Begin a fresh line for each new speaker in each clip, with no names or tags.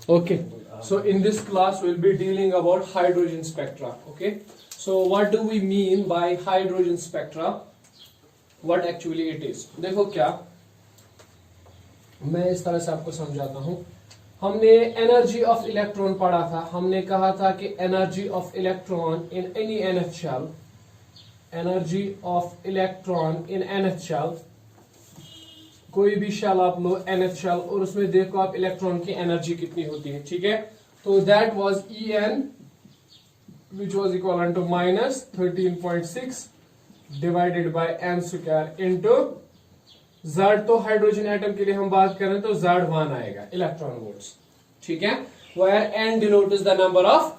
Okay, so in this class we'll be dealing about hydrogen spectra. Okay, so what do we mean by hydrogen spectra? What actually it is? देखो क्या, मैं इस तरह से आपको समझाता हूँ. हमने एनर्जी ऑफ इलेक्ट्रॉन पढ़ा था. हमने कहा था कि energy of electron in any nth shell, energy of electron in nth shell, कोई भी शेल आप लो nth शेल और उसमें देखो आप इलेक्ट्रॉन की एनर्जी कितनी होती है. ठीक है, तो that was En which was equivalent to minus 13.6 divided by n square into Z. तो हाइड्रोजन एटम के लिए हम बात करें तो Z1 आएगा, इलेक्ट्रॉन वोल्ट्स. ठीक है, where n denotes the number of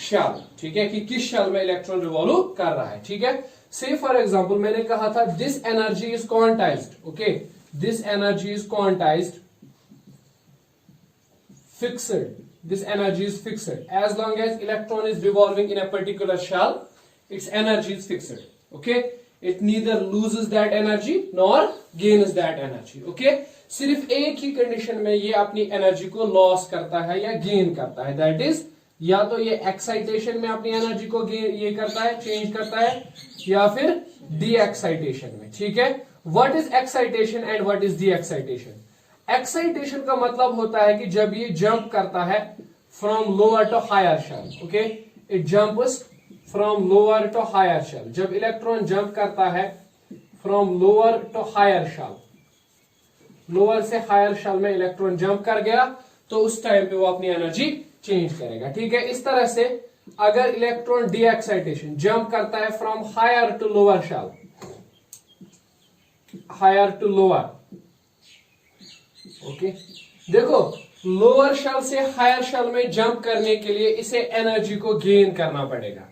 shell. ठीक है, कि किस शेल में इलेक्ट्रॉन रिवॉल्व कर रहा है. ठीक है, से फॉर एग्जांपल मैंने कहा था this energy is quantized. Okay, this energy is quantized, fixed. This energy is fixed. As long as electron is revolving in a particular shell, its energy is fixed. Okay, it neither loses that energy nor gains that energy. Okay, सिर्फ एक ही condition में ये अपनी energy को loss करता है या gain करता है. दैट इज, या तो ये एक्साइटेशन में अपनी एनर्जी को ये करता है, चेंज करता है, या फिर डी एक्साइटेशन में. ठीक है, What is excitation and what is de-excitation? Excitation का मतलब होता है कि जब ये जंप करता है from lower to higher shell. Okay, it jumps from lower to higher shell. जब इलेक्ट्रॉन जंप करता है from lower to higher shell, lower से higher shell में इलेक्ट्रॉन जंप कर गया तो उस टाइम पे वो अपनी एनर्जी चेंज करेगा. ठीक है, इस तरह से अगर इलेक्ट्रॉन de-excitation जंप करता है from higher to lower shell, higher to lower. Okay, देखो लोअर शेल से हायर शेल में जंप करने के लिए इसे एनर्जी को गेन करना पड़ेगा.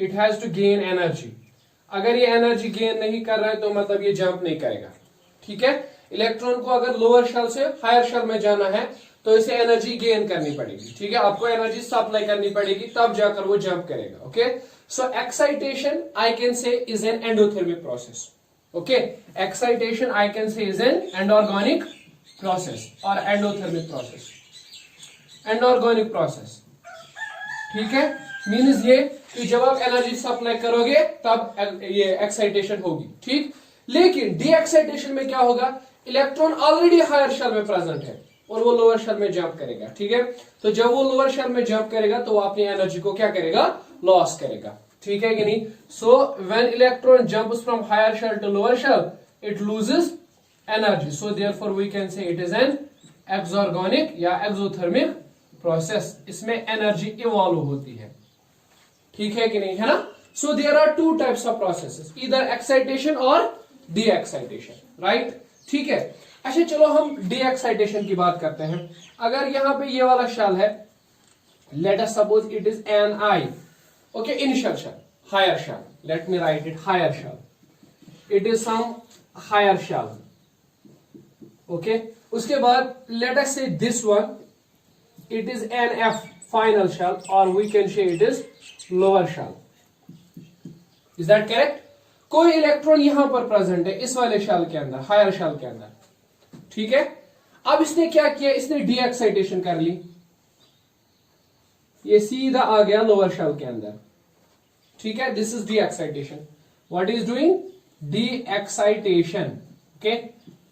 It has to gain energy. अगर ये एनर्जी गेन नहीं कर रहा है तो मतलब ये जंप नहीं करेगा. ठीक है, इलेक्ट्रॉन को अगर लोअर शेल से हायर शेल में जाना है तो इसे एनर्जी गेन करनी पड़ेगी. ठीक है, आपको एनर्जी सप्लाई करनी पड़ेगी तब जाकर वो जंप करेगा. Okay, so excitation I can say is an endothermic process. Okay, excitation I can say is an anorganic process or endothermic process. Anorganic process. ठीक है, मीन्स ये कि जब आप एनर्जी सप्लाई करोगे तब ये एक्साइटेशन होगी. ठीक, लेकिन डी एक्साइटेशन में क्या होगा, इलेक्ट्रॉन ऑलरेडी हायर शेल में प्रेजेंट है और वो लोअर शेल में जंप करेगा. ठीक है, तो जब वो लोअर शेल में जंप करेगा तो वो अपनी एनर्जी को क्या करेगा, लॉस करेगा. ठीक है कि नहीं. So when electron jumps from higher shell to lower shell it loses energy. So therefore we can say it is an exergonic या एक्सोथर्मिक प्रोसेस. इसमें एनर्जी इवॉल्व होती है. ठीक है कि नहीं, है ना. So there are two types of processes, either excitation और डी एक्साइटेशन. राइट, ठीक है. अच्छा, चलो हम डी एक्साइटेशन की बात करते हैं. अगर यहां पे ये वाला शेल है, let us suppose it is N I. Okay, initial shell, higher shell. Let me write it, higher shell. It is some higher shell. Okay. उसके बाद let us say this one, it is NF final shell, or we can say it is lower shell. Is that correct? कोई electron यहां पर present है इस वाले shell के अंदर, हायर शेल के अंदर. ठीक है, अब इसने क्या किया, इसने डी एक्साइटेशन कर ली, ये सीधा आ गया लोअर शेल के अंदर. ठीक है, this is D excitation. What is doing, D excitation. Okay,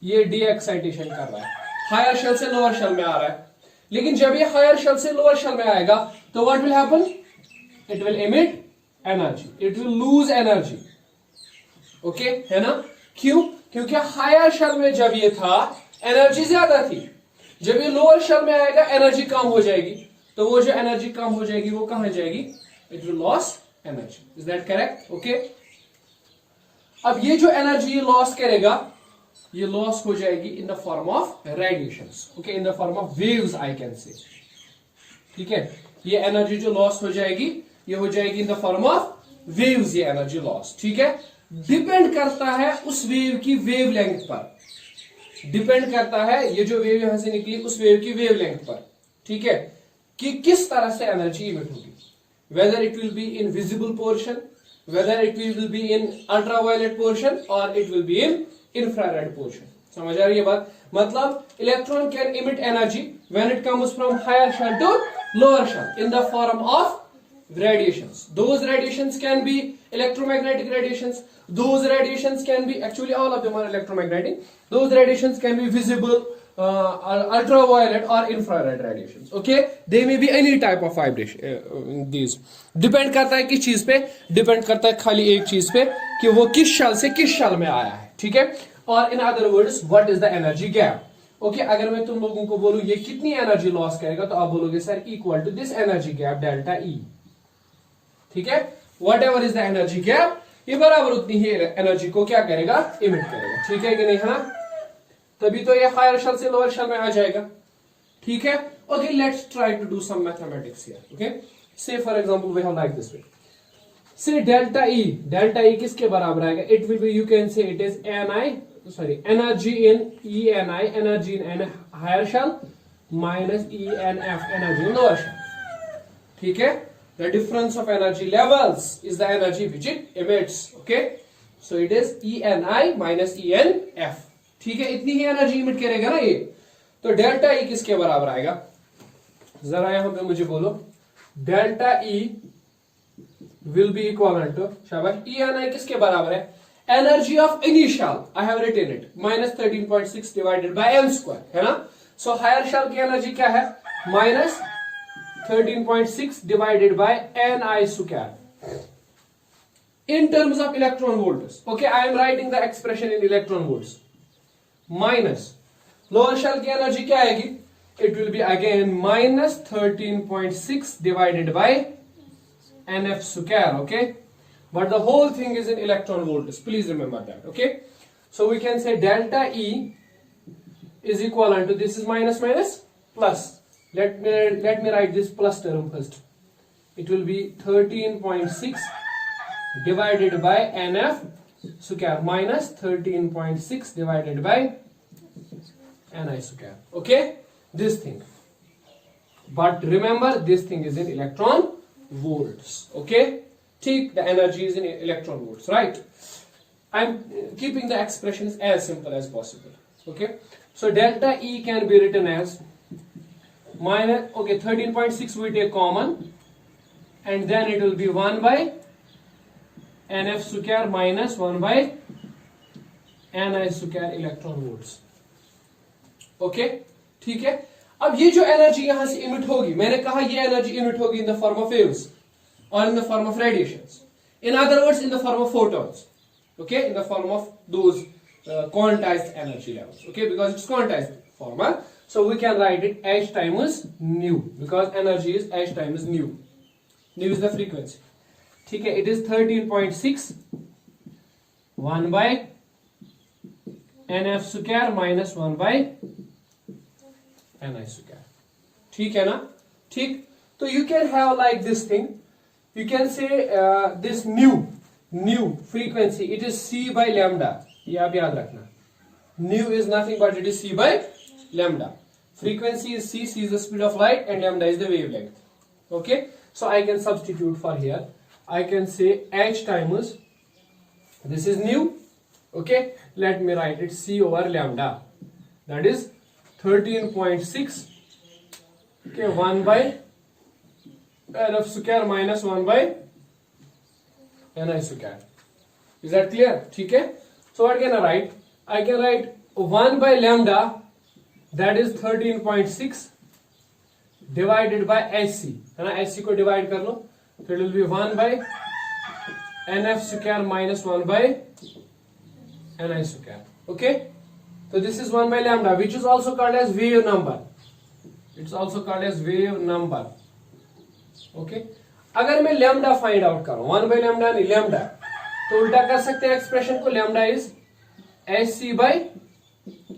ये डी एक्साइटेशन कर रहा है, हायर शेल से लोअर शेल में आ रहा है. लेकिन जब ये हायर शेल से लोअर शेल में आएगा तो what will happen, it will emit energy, it will lose energy. Okay, है ना. क्यों, क्योंकि हायर शेल में जब ये था एनर्जी ज्यादा थी, जब ये लोअर शेल में आएगा एनर्जी कम हो जाएगी. तो वो जो एनर्जी कम हो जाएगी वो कहां जाएगी, it will loss energy. Is that correct. Okay, अब ये जो एनर्जी ये लॉस करेगा, ये लॉस हो जाएगी in the form of radiations. Okay, in the form of waves I can say. ठीक है, ये एनर्जी जो लॉस हो जाएगी ये हो जाएगी in the form of waves, ये एनर्जी लॉस. ठीक है, डिपेंड करता है उस वेव की वेवलेंथ पर. डिपेंड करता है ये जो वेव यहां से निकली उस वेव की वेवलेंथ पर. ठीक है, कि किस तरह से एनर्जी इमिट होगी, whether it will be in visible portion, whether it will be in ultraviolet portion or it will be in infrared portion. समझ आ रही है बात. मतलब electron can emit energy when it comes from higher shell to lower shell in the form of radiations. Those radiations can be electromagnetic radiations. Those radiations can be, actually all of them are electromagnetic. Those radiations can be visible, ultraviolet or infrared radiations. Okay, they may be any type of vibration. These depend करता है किस चीज पे, depend करता है खाली एक चीज पे कि वो किस शल से किस शल में आया है, ठीक है. और in other words, what is the energy gap? Okay अगर मैं तुम लोगों को बोलूं ये कितनी एनर्जी लॉस करेगा, तो आप बोलोगे sir equal to this energy gap delta E. ठीक है, whatever is the energy gap, ये बराबर उतनी ही एनर्जी को क्या करेगा, इमिट करेगा. ठीक है कि नहीं, है ना. तभी तो ये हायर शेल से लोअर शेल में आ जाएगा. ठीक है. Okay, let's try to do some mathematics here. Okay, say for example we have like this way. Say delta E किसके बराबर आएगा, it will be, you can say it is energy in ENI, energy in higher shell minus ENF, energy in lower shell. ठीक है, the difference of energy levels is the energy which it emits. Okay, so it is ENI minus ENF. ठीक है, इतनी ही energy emit करेगा ना ये. तो delta E किसके बराबर आएगा, जरा यहां पे मुझे बोलो. Delta E will be equal to, शाबाश, ENI किसके बराबर है, energy of any shell, I have written it, minus 13.6 divided by n square, है ना. So higher shell की एनर्जी क्या है, minus 13.6 divided by ni square in terms of electron volts. Okay, I am writing the expression in electron volts. Minus lower shell की energy क्या आएगी, it will be again minus 13.6 divided by nf square. Okay, but the whole thing is in electron volts, please remember that. Okay, so we can say delta E is equal to, this is minus minus plus, let me write this plus term first. It will be 13.6 divided by NF square minus 13.6 divided by Ni square. Okay, this thing, but remember this thing is in electron volts. Okay, the energy is in electron volts, right? I'm keeping the expressions as simple as possible. Okay, so delta E can be written as minus, okay, 13.6 we take common, and then it will be 1 by NF square minus 1 by Ni square electron volts. Okay, ठीक है. अब ये जो energy यहां से emit होगी, मैंने कहा ये एनर्जी इमिट होगी in the form of waves or in the form of radiations. In other words, in the form of photons. Okay, in the form of those quantized energy levels. Okay, because it's quantized form. So we can write it h times nu, because energy is h times nu. Nu is the frequency. Okay, it is 13.6 1 by nf square minus 1 by ni square. ठीक है ना. ठीक, तो you can have like this thing. You can say this nu frequency, it is c by lambda. ये आप याद रखना. Nu is nothing but it is c by lambda. Frequency is c is the speed of light, and lambda is the wavelength. Okay, so I can substitute for here. I can say h times, this is nu. Okay, let me write it c over lambda. That is 13.6. Okay, 1 by NF square minus 1 by Ni square. Is that clear? ठीक है. So what can I write? I can write 1 by lambda, that is 13.6 divided by Hc, है ना. Hc को divide कर लो, तो it will be 1 by NF square minus 1 by Ni square. Okay, so this is 1 by lambda, which is also called as wave number. It's also called as wave number. Okay, अगर मैं lambda find out करूं, 1 by lambda नहीं lambda, तो उल्टा कर सकते हैं expression को. लैम्डा इज एच बाई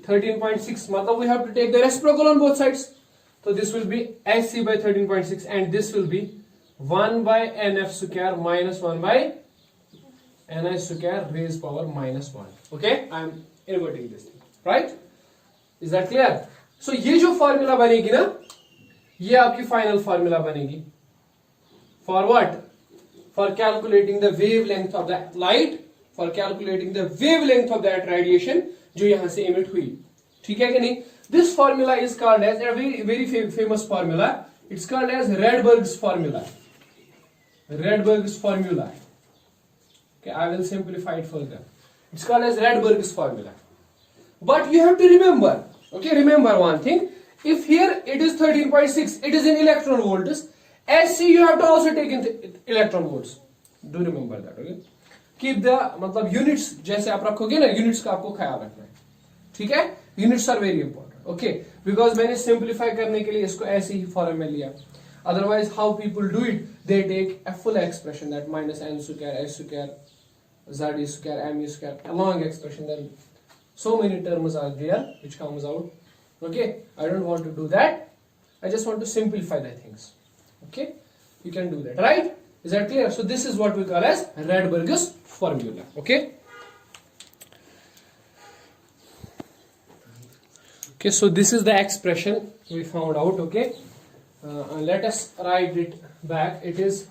13.6, मतलब we have to take the reciprocal on both sides. तो this will be H by 13.6 and this will be 1 by NF square minus 1 by Ni square raise power minus 1. Okay, I am inverting this thing, right? Is that clear? So ये जो formula बनेगी ना, ये आपकी final formula बनेगी. For what? For calculating the wavelength of the light, for calculating the wavelength of that radiation जो यहां से emit हुई. ठीक है कि नहीं? This formula is called as a very famous formula. It's called as Rydberg's formula. Rydberg's formula. Okay, I will simplify it further. It's called as Rydberg's formula. But you have to remember, okay, remember one thing. If here it is 13.6, it is in electron volts. SC you have to also take in electron volts. Do remember that, okay? Keep the मतलब units जैसे आप रखोगे ना, units का आपको ख्याल रखना है, ठीक है? Units are very important, okay? Because मैंने simplify करने के लिए इसको ऐसे ही फॉर्म में लिया. Otherwise, how people do it? They take a full expression that minus n square, s square, z square, m square, a long expression. Then so many terms are there which comes out. Okay, I don't want to do that. I just want to simplify the things. Okay, you can do that, right? Is that clear? So this is what we call as Rydberg's formula. Okay. Okay, so this is the expression we found out. Okay, let us write it back. It is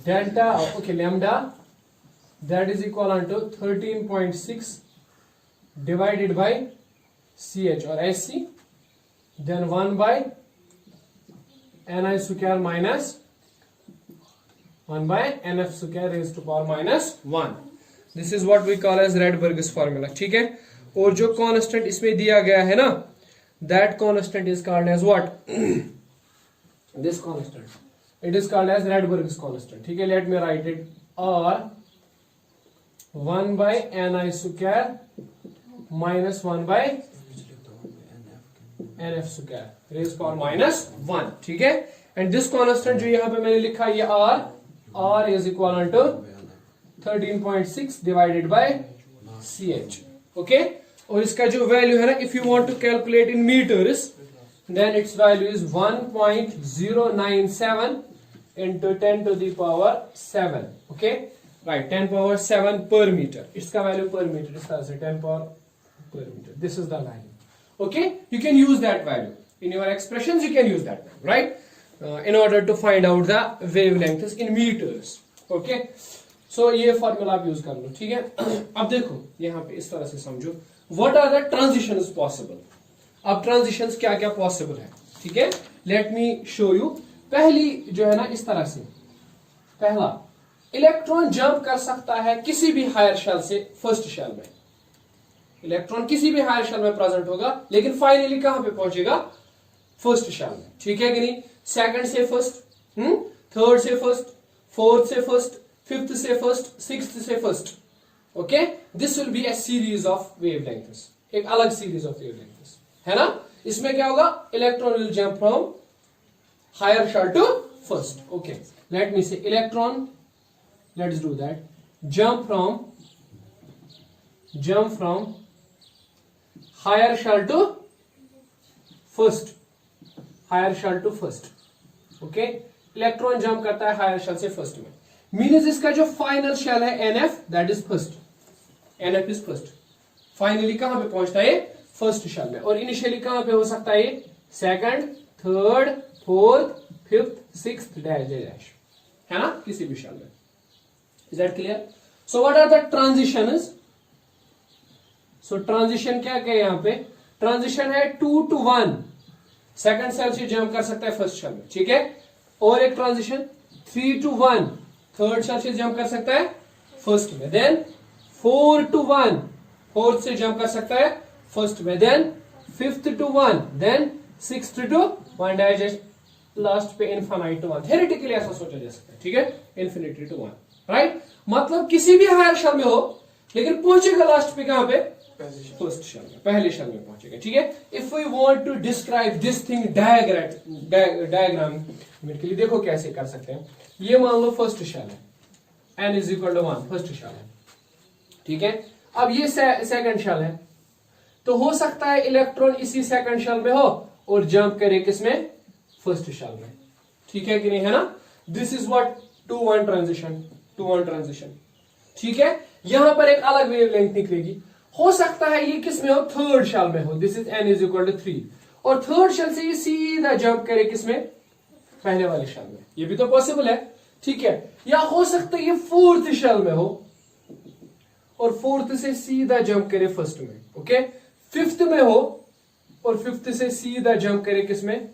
delta, okay, lambda, that is equal to 13.6 divided by CH or SC, then 1 by Ni square minus 1 by NF square raised to power minus 1. This is what we call as Rydberg's formula. ठीक है? और जो constant इसमें दिया गया है ना, that constant is called as what? This constant. It is called as Rydberg's constant. ठीक है? Let me write it. Or 1 by Ni square minus 1 by NF square raised power minus 1. ठीक है? And this constant जो यहाँ पे मैंने लिखा ये R is equal to 13.6 divided by CH. Okay? और इसका जो वैल्यू है ना, if you want to calculate in meters, then its value is 1.097 into 10 to the power 7. Okay? Right, 10 power 7 per meter. इसका वैल्यू per meter इस तरह से 10 power per meter. This is the value. Okay? You can use that value. In your expressions, you can use that value, right? In order to find out the wavelengths in meters. Okay? So ये formula आप use कर लो, ठीक है? अब देखो यहाँ पे इस तरह से समझो, what are the transitions possible? अब transitions क्या क्या possible है, ठीक है? Let me show you. पहली जो है ना इस तरह से, पहला इलेक्ट्रॉन जंप कर सकता है किसी भी हायर शेल से फर्स्ट शेल में. इलेक्ट्रॉन किसी भी हायर शेल में प्रेजेंट होगा, लेकिन फाइनली कहां पे पहुंचेगा? फर्स्ट शेल में, ठीक है कि नहीं? सेकंड से फर्स्ट, थर्ड से फर्स्ट, फोर्थ से फर्स्ट, फिफ्थ से फर्स्ट, सिक्स्थ से first. Okay, this will B A series of wavelengths, एक अलग सीरीज ऑफ वेवलेंथ्स है ना. इसमें क्या होगा? Electron will jump from higher shell to first. Okay, let me say electron, let's do that. Jump from higher shell to first, higher shell to first. Okay, electron jump करता है higher shell से first में. Means इसका जो final shell है NF, that is first. NF is first. Finally कहां पे पहुंचता है? फर्स्ट शेल में. और इनिशियली कहां पे हो सकता है? Second, third, fourth, fifth, sixth, dash dash, है ना, किसी भी शेल में. Is that clear? So what are the transitions? So transition क्या क्या है यहां पे? ट्रांजिशन है 2 to 1. सेकंड शेल से जंप कर सकता है फर्स्ट शेल में, ठीक है? और एक ट्रांजिशन 3 to 1, थर्ड शेल से जंप कर सकता है फर्स्ट में. देन 4 to 1, फोर्थ से जंप कर सकता है फर्स्ट में. Then 5th to 1, then 6th to 1 dash, last पे इनफाइनाइट टू 1. थ्योरेटिकली ऐसा सोचा जा सकता है, ठीक है? Infinity to 1, right? मतलब किसी भी हायर शेल में हो, लेकिन पहुंचेगा लास्ट पे कहां पे? फर्स्ट शेल में, पहले शेल में पहुंचेगा, ठीक है? If we want to describe this thing diagram के लिए, देखो कैसे कर सकते हैं. ये मान लो फर्स्ट शेल है, n is equal to 1, first shell है, ठीक है? अब ये सेकंड शेल है, तो हो सकता है इलेक्ट्रॉन इसी सेकंड शेल में हो और जंप करे किसमें? फर्स्ट शेल में, ठीक है कि नहीं, है ना? This is what 2-1 transition, 2-1 transition, ठीक है? यहां पर एक अलग वेवलेंथ निकलेगी. हो सकता है ये किसमें हो? थर्ड शेल में हो. This is n is equal to 3, और थर्ड शेल से ये सीधा जंप करे किसमें? पहले वाले शेल में. ये भी तो पॉसिबल है, ठीक है? या हो सकता है ये फोर्थ शेल में हो और फोर्थ से सीधा जंप करे फर्स्ट में. ओके, फिफ्थ में हो और 5th से सीधा जंप करे किसमें,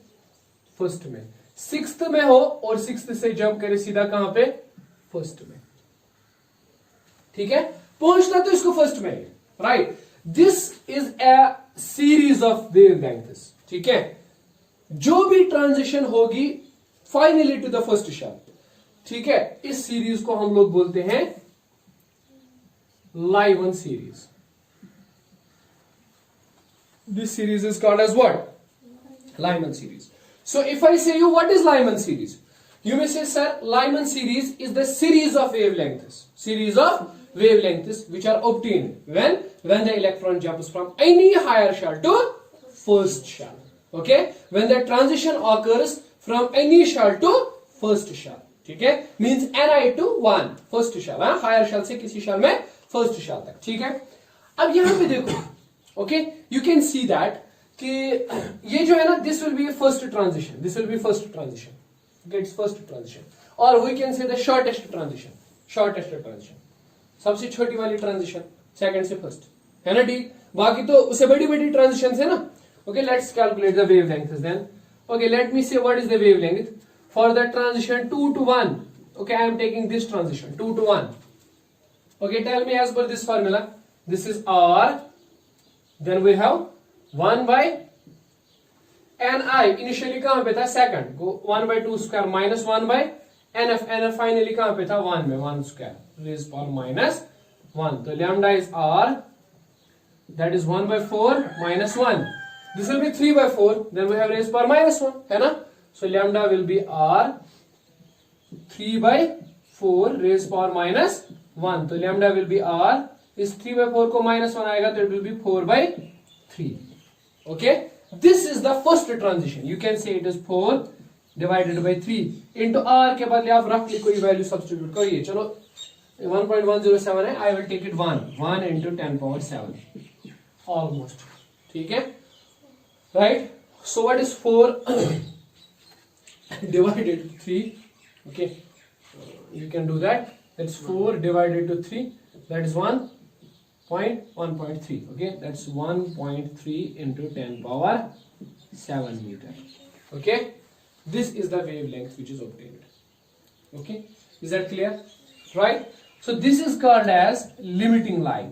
फर्स्ट में। 6th में हो और 6th से जंप करे सीधा कहां पे, फर्स्ट में। ठीक है, पहुंचना तो इसको फर्स्ट में है, right. This is a series of wavelengths. ठीक है, जो भी ट्रांजिशन होगी finally to the first shell. ठीक है, इस सीरीज को हम लोग बोलते हैं Lyman series. This series is called as what? Lyman series. So if I say you what is Lyman series, you may say, sir, Lyman series is the series of wavelengths. Series of wavelengths which are obtained when the electron jumps from any higher shell to first shell. Okay? When the transition occurs from any shell to first shell. ठीक है, means ni to 1 first shell, higher shell से किसी shell में first shell तक। ठीक है, अब यहां पे देखो, okay, you can see that कि ये जो है ना, this will be first transition, this will be first transition, gets first transition, और we can say the shortest transition, shortest transition, सबसे छोटी वाली ट्रांजिशन सेकंड से फर्स्ट, है ना। ठीक, बाकी तो उससे बड़ी बड़ी ट्रांजिशन है ना। Okay, let's calculate the wavelength then. Okay, let me say what is the wavelength for the transition 2 to 1। Okay, I am taking this transition 2 to 1। Okay, tell me as per this formula, this is r, then we have 1 by ni, initially कहां पे था, second को 1 by 2 square minus 1 by nf, nf finally कहां पे था, 1 में 1 square raise power minus 1, तो lambda is r, that is 1 by 4 minus 1, this will be 3 by 4, then we have raised power minus 1, है ना। So lambda will be r 3 by 4 raised power minus 1, तो lambda will be r, इस 3 by 4 को minus 1 आएगा तो it will be 4 by 3। Okay, this is the first transition, you can say it is 4 divided by 3 into r के बदले आप रफली कोई वैल्यू सब्स्टिट्यूट करिए। चलो 1.107 है, I will take it 1 into 10 power 7 almost। ठीक है, right, so what is 4 divided to 3? Okay, you can do that, that's 4 divided to 3, that is 1.3, okay, that's 1.3 into 10 power 7 meter। Okay, this is the wavelength which is obtained। Okay, is that clear, right? So this is called as limiting line,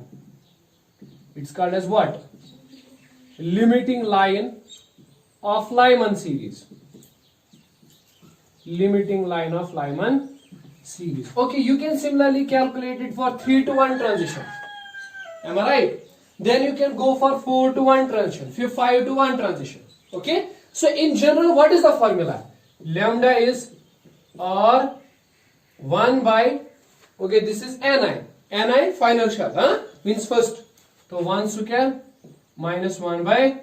it's called as what, limiting line of Lyman series, limiting line of Lyman series। Okay, you can similarly calculate it for 3 to 1 transition, am I right? Then you can go for 4 to 1 transition, 5 to 1 transition। Okay, so in general what is the formula, lambda is r 1 by, okay, this is ni final shell, means first, so 1 square minus 1 by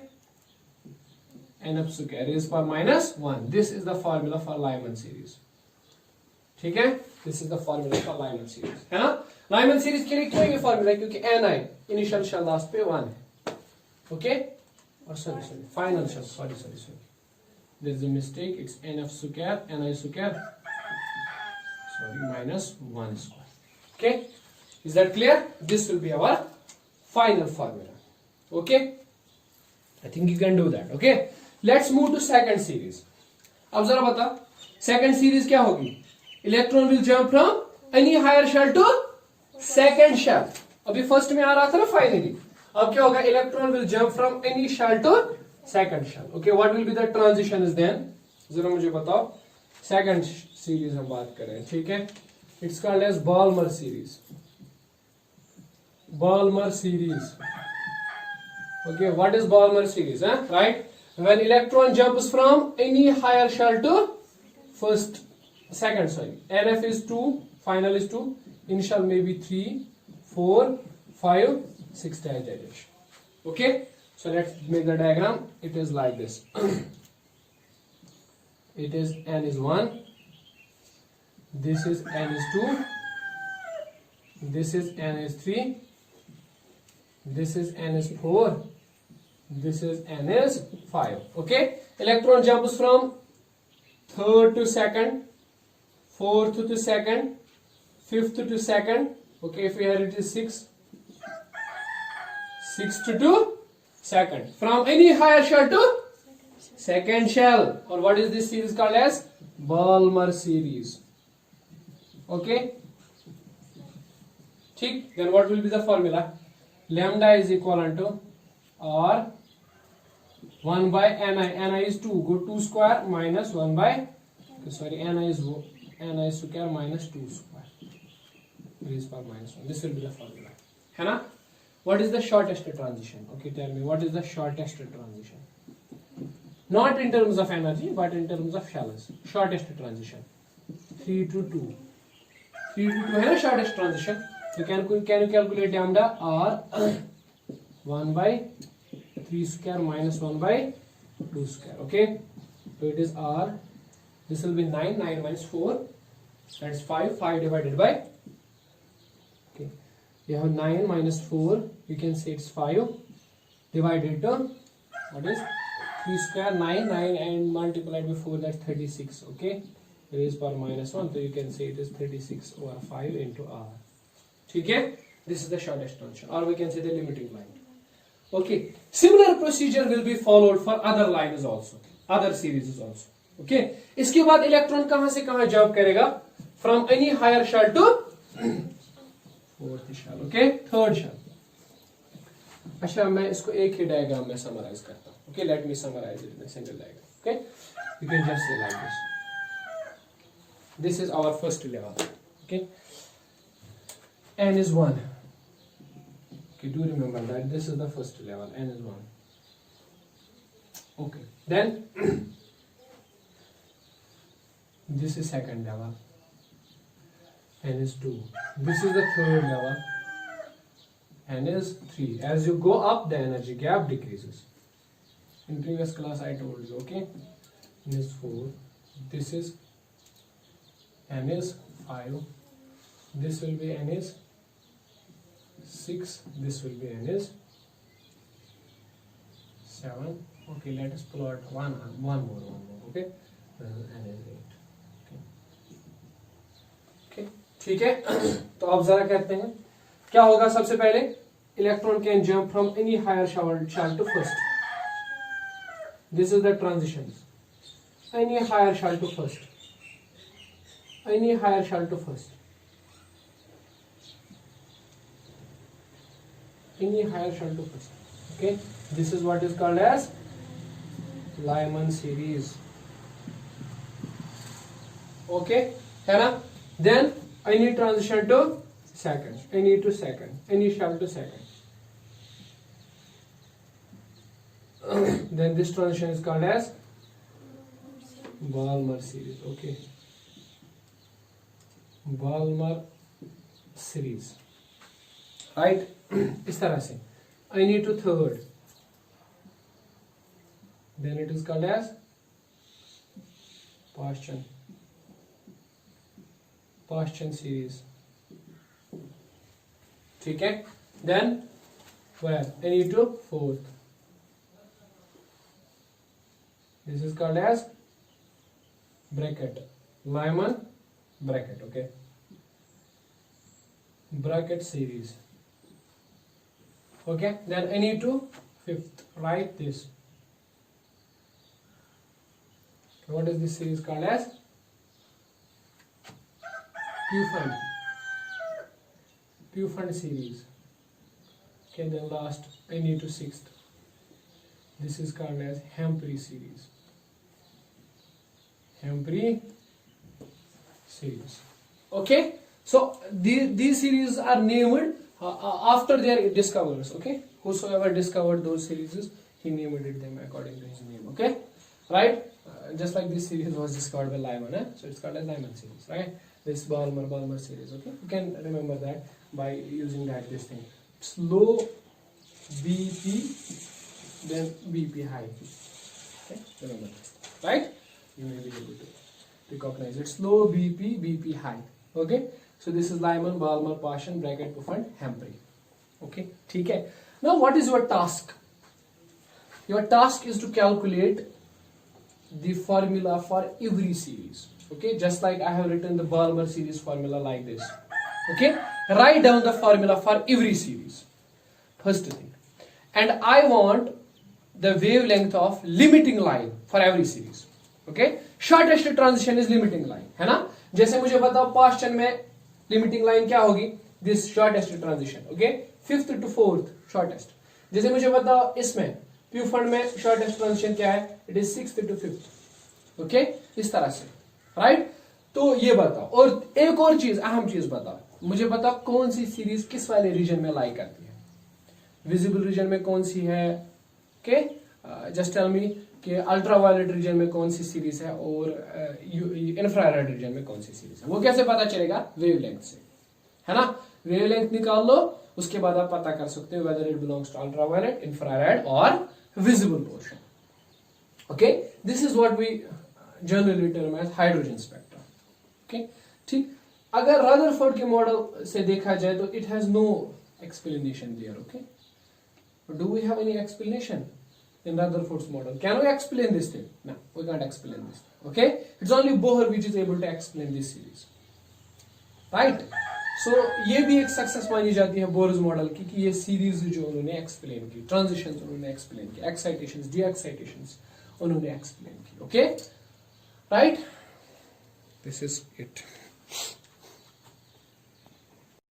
nf square raised power minus 1, this is the formula for Lyman series। ठीक है, this is the formula for Lyman series, है ना। Lyman series के लिए क्यों ये formula है, क्योंकि ni initial shell last पे 1 है। Okay, or sorry final shell, sorry there is a mistake, it's nf square ni square, sorry, minus 1 square। Okay, is that clear? This will be our final formula। Okay, I think you can do that। Okay, let's move to second series। अब जरा बता, second series क्या होगी, electron will jump from any higher shell to second shell. अभी first में आ रहा था ना फाइनली, अब क्या होगा, electron will jump from any shell to second shell. Okay, what will be the transition is then, जरा मुझे बताओ। सेकंड सीरीज हम बात कर रहे हैं, ठीक है, it's called as Balmer series, Balmer series. Okay, what is Balmer series, right, when electron jumps from any higher shell to second, nf is 2, final is 2, initial may be 3, 4, 5, 6 dash। Okay, so let's make the diagram, it is like this it is n is 1, this is n is 2, this is n is 3, this is n is 4, this is n is 5। Okay, electron jumps from third to second, fourth to second, fifth to second। Okay, if here it is 6 to second. From any higher shell to second shell. Or what is this series called as? Balmer series. Okay. Then what will be the formula? Lambda is equivalent to R 1 by Ni. Ni is 2. Go 2 square minus 1 by, sorry, Ni is square minus 2 square. Raised power minus 1. This will be the formula. है ना? What is the shortest transition? Okay, tell me, what is the shortest transition? Not in terms of energy, but in terms of shells. Shortest transition. 3 to 2. 3 to 2 है ना shortest transition? So can you calculate lambda? R 1 by 3 square minus 1 by 2 square. Okay? So it is R. This will be 9. 9 minus 4. That's 5. 5 divided by. Okay. You have 9 minus 4. You can say it's 5. Divided to. What is? 3 square 9. 9 and multiplied by 4. That's 36. Okay? Raised power minus 1. So you can say it is 36 over 5 into R. Okay? This is the shortest transition. Or we can say the limiting line. Okay. Similar procedure will be followed for other lines also. Other series also. Okay. इसके बाद electron कहां से कहां jump करेगा? From any higher shell to fourth shell. Okay. Third shell. अच्छा मैं इसको एक ही डायग्राम में समराइज करता हूं. Okay. Let me summarize it in a single diagram. Okay. You can just say like this. This is our first level. Okay. N is 1. Okay, do remember that this is the first level. N is 1. Okay. Then this is second level. N is 2. This is the third level. N is 3. As you go up, the energy gap decreases. In previous class I told you, okay? N is 4. This is N is 5. This will be N is 6. This will be N is 7. Okay, let us plot one more. Okay, N is 8. Okay, ठीक है. तो अब जरा कहते हैं क्या होगा. सबसे पहले electron can jump from any higher shell to first. This is the transition. Any higher shell to first. Any higher shell to first. Any higher shell to first. Okay, this is what is called as Lyman series. Okay, है ना? Then any transition to second, any to second, any shell to second. Then this transition is called as Balmer series. Okay, Balmer series. Right? इस तरह से any to third. Then it is called as Paschen series. ठीक है. Then where any to fourth. This is called as bracket. Lyman bracket. Okay. Bracket series. Okay. Then any to fifth. Write this. What is this series called as? Pufund series. Okay, then last any to sixth. This is called as Humphrey series. Humphrey series. Okay, so these series are named after their discoverers. Okay, whosoever discovered those series, he named it them according to his name. Okay, right? Just like this series was discovered by Lyman, so it's called as Lyman series, right? This Balmer series. Okay, you can remember that by using this thing. Slow BP, then BP high. Okay, remember this, right? You may be able to recognize it. Slow BP high. Okay, so this is Lyman, Balmer, Paschen, bracket, Pufund, Humphrey. Okay, ठीक है. Now what is your task? Your task is to calculate the formula for every series. Okay, just like I have written the Balmer series formula like this. Okay, write down the formula for every series. First thing. And I want the wavelength of limiting line for every series. Okay, shortest transition is limiting line, है ना. जैसे मुझे बताओ Paschen में limiting line क्या होगी, this shortest transition. Okay, fifth to fourth shortest. जैसे मुझे बताओ इसमें प्यू फंड में शॉर्टेस्ट ट्रांजिशन क्या है, it is sixth to fifth. Okay, इस तरह से, राइट. तो ये बताओ. और एक और चीज, अहम चीज बताओ, मुझे बताओ कौन सी सीरीज किस वाले रीजन में लाई करती है. विजिबल रीजन में कौन सी है, ओके, जस्ट टेल मी कि अल्ट्रावायलेट रीजन में कौन सी सीरीज है और इंफ्रारेड रीजन में कौन सी सीरीज है. वो कैसे पता चलेगा, वेवलेंथ से, है ना. वेवलेंथ निकाल लो, उसके बाद आप पता कर सकते हो whether it belongs to ultraviolet, infrared और visible portion. Okay, this is what we generally term as hydrogen spectrum. Okay, ठीक. अगर रदरफोर्ड के मॉडल से देखा जाए तो it has no explanation there. Okay, do we have any explanation in Rutherford's model? Can we explain this thing? No, we can't explain this. Okay, it's only Bohr which is able to explain this series, right? So ये भी एक success मानी जाती है Bohr's model की कि ये series जो उन्होंने एक्सप्लेन की, ट्रांजिशंस उन्होंने एक्सप्लेन की, एक्साइटेशंस, डी एक्साइटेशंस उन्होंने एक्सप्लेन की. Okay, right, this is it.